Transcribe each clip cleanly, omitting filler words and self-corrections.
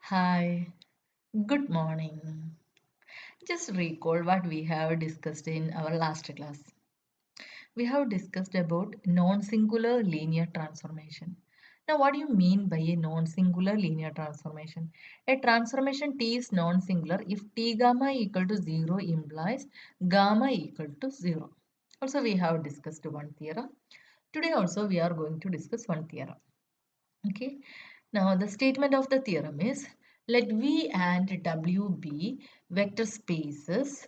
Hi, good morning. Just recall what we have discussed in our last class. We have discussed about non-singular linear transformation. Now, what do you mean by a non-singular linear transformation? A transformation T is non-singular if T gamma equal to 0 implies gamma equal to 0. Also, we have discussed one theorem. Today also we are going to discuss one theorem. Okay. Now the statement of the theorem is let V and W be vector spaces.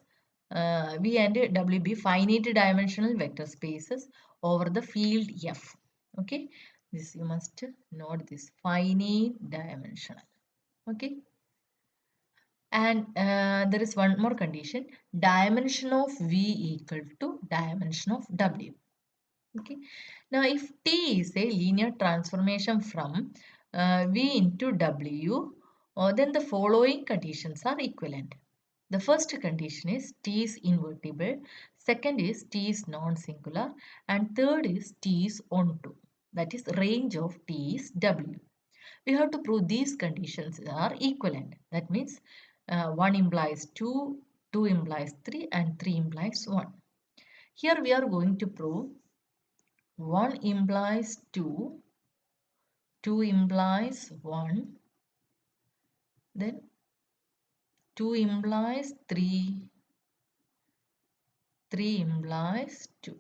V and W be finite dimensional vector spaces over the field F. Okay. This you must note this finite dimensional. Okay. And there is one more condition. Dimension of V equal to dimension of W. Okay. Now, if T is a linear transformation from V into W, then the following conditions are equivalent. The first condition is T is invertible, second is T is non-singular, and third is T is onto. That is range of T is W. We have to prove these conditions are equivalent. That means 1 implies 2, 2 implies 3, and 3 implies 1. Here we are going to prove 1 implies 2, 2 implies 1, then 2 implies 3, 3 implies 2.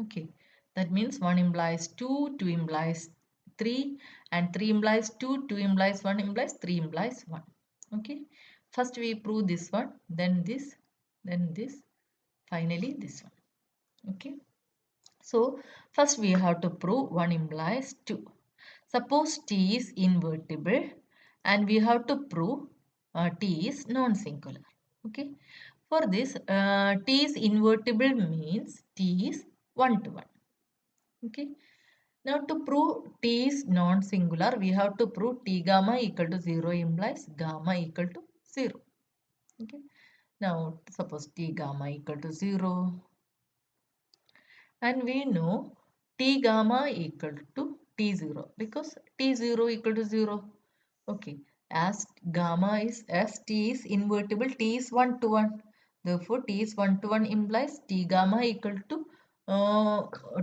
Okay, that means 1 implies 2, 2 implies 3, and 3 implies 2, 2 implies 1 implies 3 implies 1. Okay, first we prove this one, then this, finally this one. Okay, so first we have to prove 1 implies 2. Suppose T is invertible and we have to prove T is non-singular. Okay. For this, T is invertible means T is 1 to 1. Okay. Now to prove T is non-singular, we have to prove T gamma equal to 0 implies gamma equal to 0. Okay. Now suppose T gamma equal to 0 and we know T gamma equal to T0 because T0 equal to 0. Okay, as T is invertible, T is 1 to 1. Therefore, T is 1 to 1 implies T gamma equal to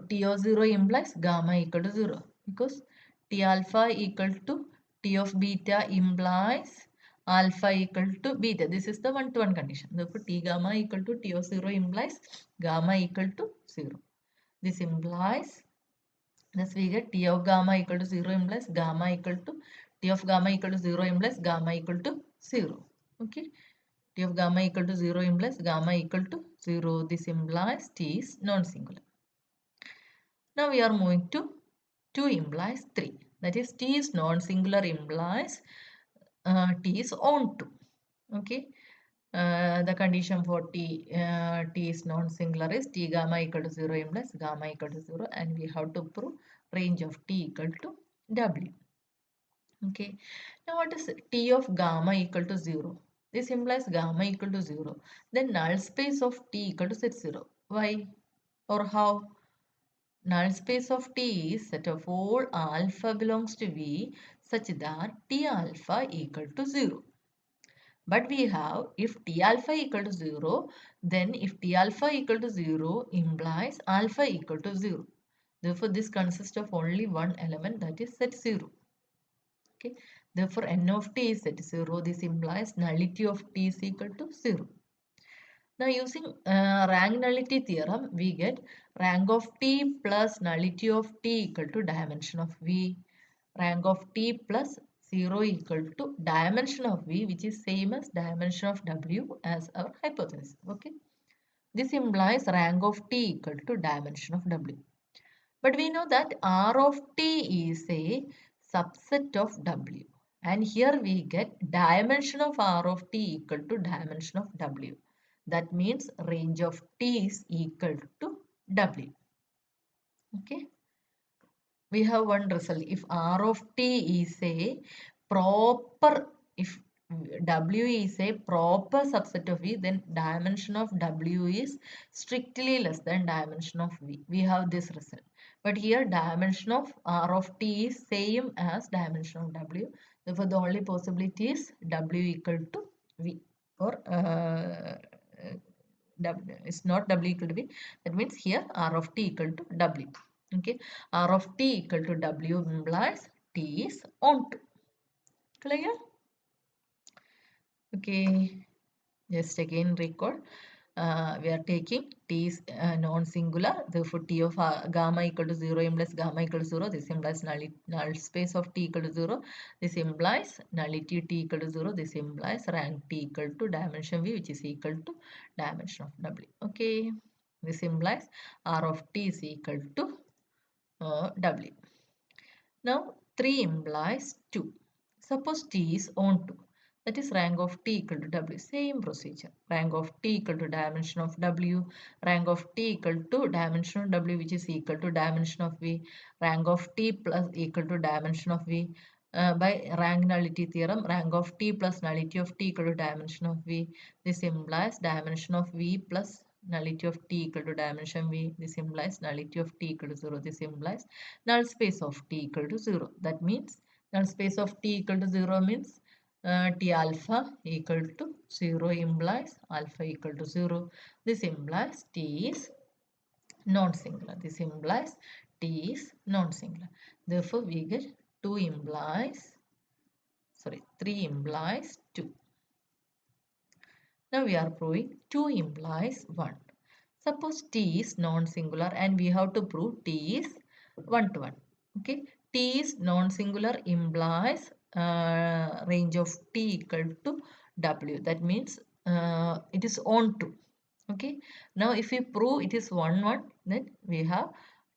T of 0 implies gamma equal to 0 because T alpha equal to T of beta implies alpha equal to beta. This is the 1 to 1 condition. Therefore, T gamma equal to T of 0 implies gamma equal to 0. This implies thus we get T of gamma equal to 0 implies gamma equal to T of gamma equal to 0 implies gamma equal to 0. Okay. T of gamma equal to 0 implies gamma equal to 0. This implies T is non-singular. Now we are moving to 2 implies 3. That is T is non-singular implies T is on 2. Okay. The condition for T is non-singular is T gamma equal to 0 implies gamma equal to 0 and we have to prove range of T equal to W. Okay. Now what is T of gamma equal to 0? This implies gamma equal to 0. Then null space of T equal to set 0. Why or how? Null space of T is set of all alpha belongs to V such that T alpha equal to 0. But we have if T alpha equal to 0, then if T alpha equal to 0 implies alpha equal to 0. Therefore, this consists of only one element that is set 0. Okay. Therefore, n of t is set 0. This implies nullity of t is equal to 0. Now, using rank nullity theorem, we get rank of t plus nullity of t equal to dimension of v. Rank of t plus 0 equal to dimension of v, which is same as dimension of w as our hypothesis. Okay. This implies rank of t equal to dimension of w. But we know that R of t is a subset of W. And here we get dimension of R of t equal to dimension of W. That means range of t is equal to W. Okay. We have one result. If R of t is a proper, if W is a proper subset of V, then dimension of W is strictly less than dimension of V. We have this result. But here dimension of R of t is same as dimension of W. Therefore, the only possibility is W equal to V, or it's not W equal to V. That means here R of t equal to W. Okay, R of t equal to W implies t is onto. Clear? Okay, just again recall. We are taking t is non-singular. Therefore, t of gamma equal to 0 implies gamma equal to 0. This implies null space of t equal to 0. This implies nullity t equal to 0. This implies rank t equal to dimension v, which is equal to dimension of w. Okay. This implies r of t is equal to w. Now 3 implies 2. Suppose t is on 2. That is rank of t equal to w. Same procedure. Rank of t equal to dimension of w. Rank of t equal to dimension of w, which is equal to dimension of v. Rank of t plus equal to dimension of v. By rank nullity theorem, rank of t plus nullity of t equal to dimension of v. This implies dimension of v plus nullity of t equal to dimension v. This implies nullity of t equal to 0. This implies null space of t equal to 0. That means null space of t equal to 0 means t alpha equal to 0 implies alpha equal to 0. This implies t is non-singular. This implies t is non-singular. Therefore, we get 2 implies, 3 implies 2. Now we are proving 2 implies 1. Suppose t is non-singular and we have to prove t is 1 to 1. Okay, t is non-singular implies range of t equal to w. That means it is on to. Okay, now if we prove it is 1 1, then we have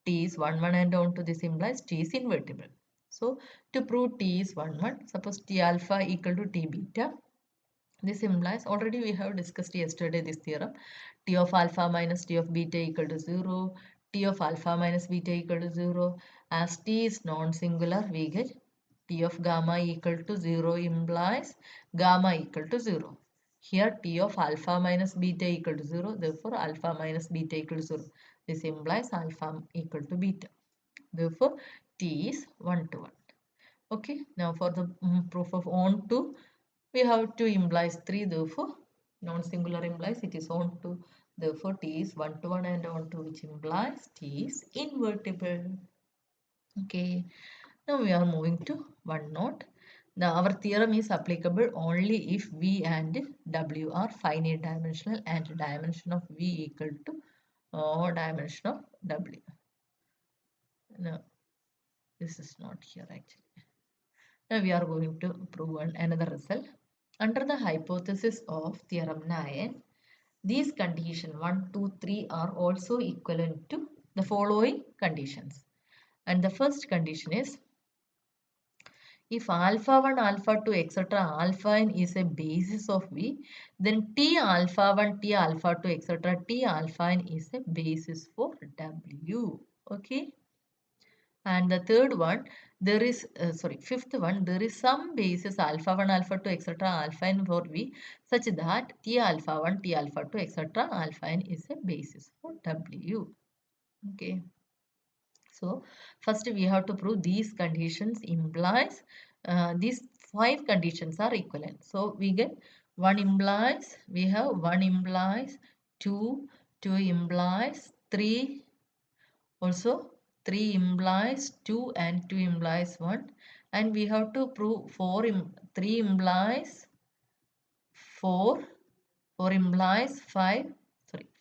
t is 1 1 and on to. This implies t is invertible. So to prove t is 1 1, suppose t alpha equal to t beta. This implies, already we have discussed yesterday this theorem, t of alpha minus t of beta equal to 0, t of alpha minus beta equal to 0. As t is non-singular, we get t of gamma equal to 0 implies gamma equal to 0. Here t of alpha minus beta equal to 0, therefore alpha minus beta equal to 0. This implies alpha equal to beta. Therefore, t is 1 to 1. Okay, now for the proof of on to, we have 2 implies 3, therefore non-singular implies it is on to. Therefore, t is 1 to 1 and on to, which implies t is invertible. Okay, now we are moving to one note. Now our theorem is applicable only if v and w are finite dimensional and dimension of v equal to dimension of w. No, this is not here actually. Now we are going to prove another result. Under the hypothesis of theorem 9, these conditions 1, 2, 3 are also equivalent to the following conditions. And the first condition is, if alpha 1, alpha 2, etc. alpha n is a basis of V, then T alpha 1, T alpha 2, etc. T alpha n is a basis for W. Okay. And the third one, there is, fifth one, there is some basis alpha 1, alpha 2, etc. alpha n for V, such that T alpha 1, T alpha 2, etc. alpha n is a basis for W. Okay. So first we have to prove these conditions implies these 5 conditions are equivalent. So we get 1 implies, we have 1 implies 2, 2 implies 3, also 3 implies 2 and 2 implies 1, and we have to prove 3 implies 4, 4 implies 5,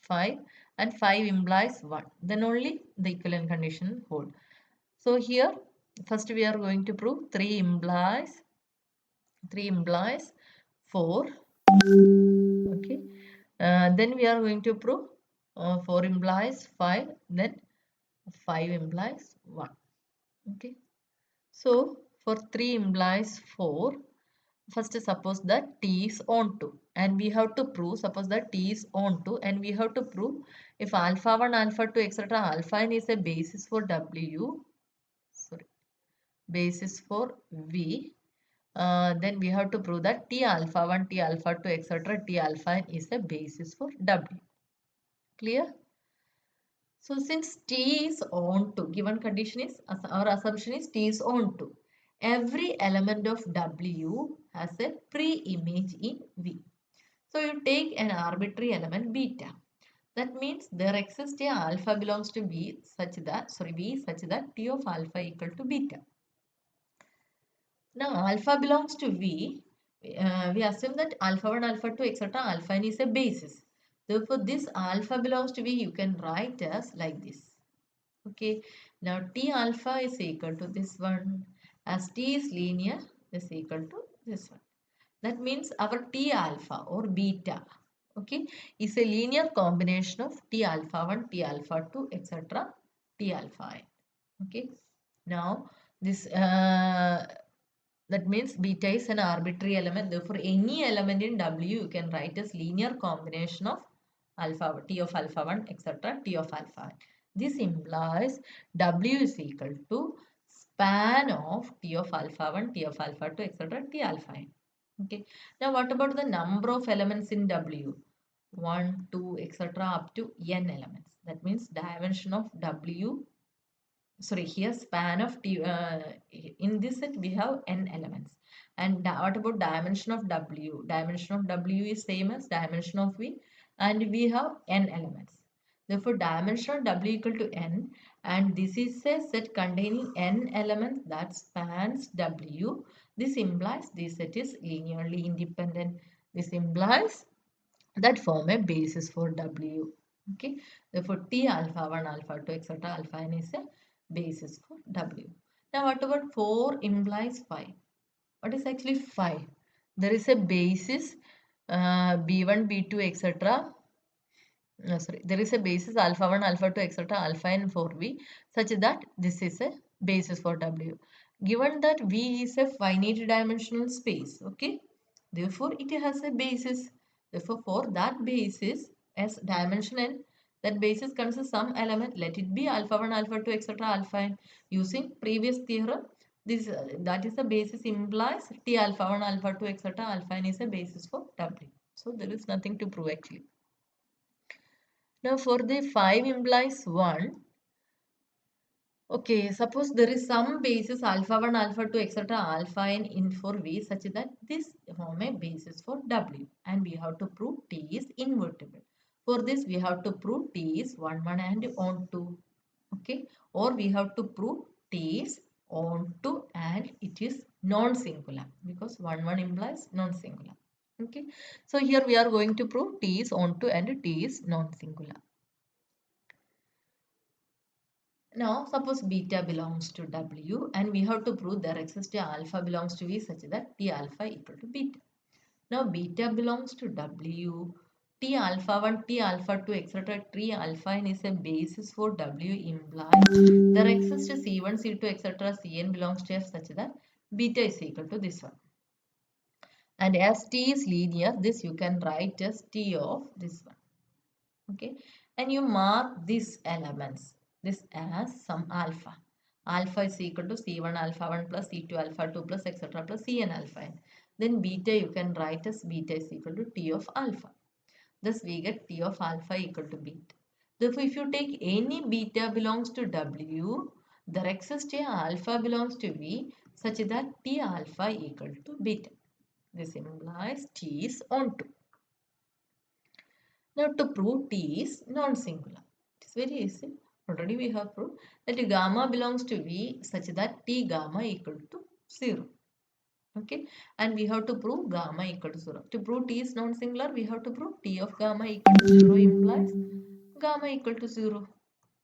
5, and 5 implies 1. Then only the equivalent condition hold. So here first we are going to prove 3 implies 4. Okay. Then we are going to prove 4 implies 5. Then 5 implies 1. Okay. So for 3 implies 4, first suppose that t is onto, and we have to prove, suppose that t is onto, and we have to prove if alpha 1, alpha 2, etc. alpha n is a basis for W, basis for V, then we have to prove that T alpha 1, T alpha 2, etc. T alpha n is a basis for W. Clear? So since T is on to, given condition is, our assumption is T is on to. Every element of W has a pre-image in V. So you take an arbitrary element beta. That means there exists a alpha belongs to V such that, T of alpha equal to beta. Now alpha belongs to V. We assume that alpha 1, alpha 2, etc. alpha n is a basis. Therefore, this alpha belongs to V you can write as like this. Okay. Now T alpha is equal to this one. As T is linear, is equal to this one. That means our T alpha or beta, okay, is a linear combination of T alpha 1, T alpha 2, etc. T alpha n. Okay. Now this that means beta is an arbitrary element. Therefore, any element in W you can write as linear combination of alpha T of alpha 1, etc. T of alpha n. This implies W is equal to span of T of alpha 1, T of alpha 2, etc. T alpha n. Okay. Now, what about the number of elements in W? 1, 2, etc. up to n elements. That means dimension of W, sorry, here span of T, in this set we have n elements. And what about dimension of W? Dimension of W is same as dimension of V, and we have n elements. Therefore, dimension of W equal to n, and this is a set containing n elements that spans W. This implies this set is linearly independent. This implies that form a basis for W. Okay, therefore T alpha 1, alpha 2, etc. alpha n is a basis for W. Now, what about 4 implies 5? What is actually 5? There is a basis B1, B2, etc. Sorry, there is a basis alpha 1, alpha 2, etc. alpha n for V such that this is a basis for W. Given that V is a finite dimensional space, okay, therefore it has a basis. Therefore, for that basis as dimension n, that basis consists some element, let it be alpha 1, alpha 2, etc. alpha n. Using previous theorem, this that is the basis implies T alpha 1, alpha 2, etc. alpha n is a basis for W. So there is nothing to prove actually. Now for the 5 implies 1. Okay, suppose there is some basis alpha 1, alpha 2, etc. alpha n in for V such that this form a basis for W, and we have to prove T is invertible. For this we have to prove T is 1, 1 and on 2. Okay, or we have to prove T is on 2 and it is non-singular because 1, 1 implies non-singular. Okay, so here we are going to prove T is on 2 and T is non-singular. Now, suppose beta belongs to W and we have to prove there exists a alpha belongs to V such that T alpha equal to beta. Now, beta belongs to W, T alpha 1, T alpha 2, etc. T alpha n is a basis for W implies there exists a C1, C2, etc. Cn belongs to F such that beta is equal to this one. And as T is linear, this you can write as T of this one. Okay, and you mark these elements this as some alpha. Alpha is equal to C1 alpha 1 plus C2 alpha 2 plus etc. plus Cn alpha n. Then beta you can write as beta is equal to T of alpha. Thus we get T of alpha equal to beta. Therefore, if you take any beta belongs to W, there exists a alpha belongs to V such that T alpha equal to beta. This implies T is onto. Now to prove T is non-singular. It is very easy. Already we have proved that gamma belongs to V such that T gamma equal to 0. Okay. And we have to prove gamma equal to 0. To prove T is non-singular, we have to prove T of gamma equal to 0 implies gamma equal to 0.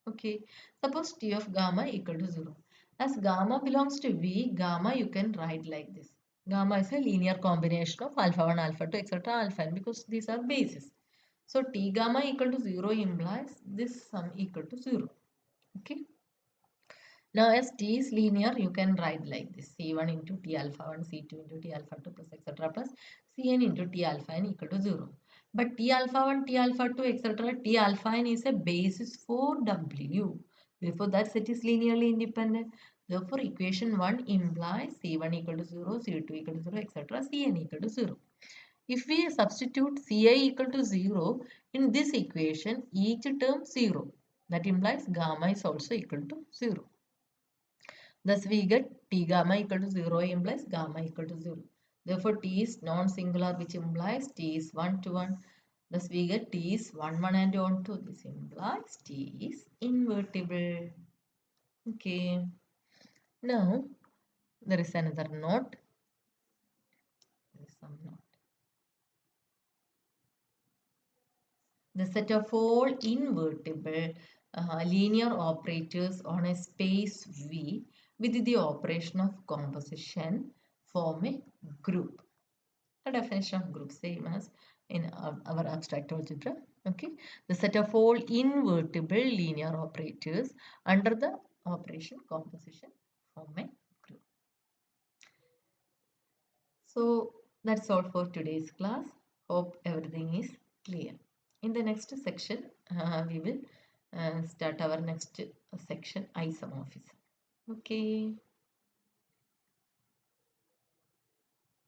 Okay. Suppose T of gamma equal to 0. As gamma belongs to V, gamma you can write like this. Gamma is a linear combination of alpha 1, alpha 2, etc. alpha n because these are bases. So T gamma equal to 0 implies this sum equal to 0. Okay. Now as T is linear, you can write like this. C1 into T alpha 1, C2 into T alpha 2 plus etc. plus Cn into T alpha n equal to 0. But T alpha 1, T alpha 2 etc. T alpha n is a basis for W. Therefore that set is linearly independent. Therefore equation 1 implies C1 equal to 0, C2 equal to 0 etc. Cn equal to 0. If we substitute Ci equal to 0 in this equation, each term 0. That implies gamma is also equal to 0. Thus we get T gamma equal to 0 implies gamma equal to 0. Therefore T is non-singular, which implies T is 1 to 1. Thus we get T is 1 1 and on 2. This implies T is invertible. Okay. Now there is another note. There is some note. The set of all invertible linear operators on a space V with the operation of composition form a group. The definition of group same as in our abstract algebra. Okay, the set of all invertible linear operators under the operation composition form a group. So that's all for today's class. Hope everything is clear. In the next section, we will start our next section, isomorphism. Okay.